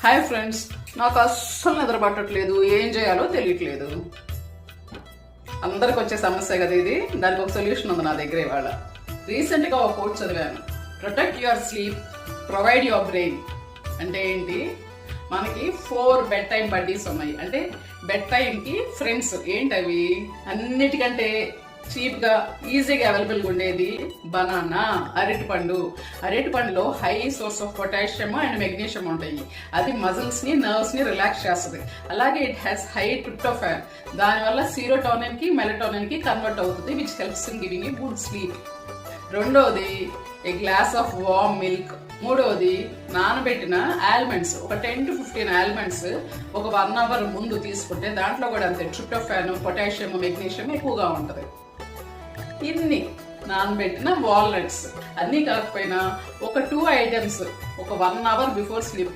Hi friends, నాకు అస్సలు నిద్ర పట్టట్లేదు, ఏం చేయాలో తెలియట్లేదు. అందరికి వచ్చే సమస్య కదా ఇది. దానికి ఒక సొల్యూషన్ ఉంది నా దగ్గర. ఇవాళ రీసెంట్గా ఒక కోట్ చదివాను, protect your sleep, provide your brain. అంటే ఏంటి, మనకి 4 బెడ్ టైం బడ్డీస్ ఉన్నాయి. అంటే బెడ్ టైంకి ఫ్రెండ్స్ ఏంటి అవి, అన్నిటికంటే చీప్గా ఈజీగా అవైలబుల్గా ఉండేది బనానా, అరటిపండు. అరటిపండులో high source of potassium and magnesium ఉంటాయి. అది మజిల్స్ని, నర్వ్స్ని రిలాక్స్ చేస్తుంది. అలాగే ఇట్ హ్యాస్ హై ట్రిప్టోఫాన్, దానివల్ల సీరోటోనిన్కి మెలటోనిన్కి కన్వర్ట్ అవుతుంది, which helps in giving a good sleep. రెండోది ఏ గ్లాస్ ఆఫ్ వార్మ్ మిల్క్. మూడవది నానబెట్టిన ఆల్మండ్స్, ఒక 10 to 15 ఆల్మండ్స్ ఒక 1 hour ముందు తీసుకుంటే దాంట్లో కూడా అంతే ట్రిప్టోఫాన్, పొటాషియం, మెగ్నీషియం ఎక్కువగా ఉంటుంది. ఇన్ని నానబెట్టిన వాల్నట్స్, అన్నీ కాకపోయినా ఒక 2 items ఒక 1 hour బిఫోర్ స్లీప్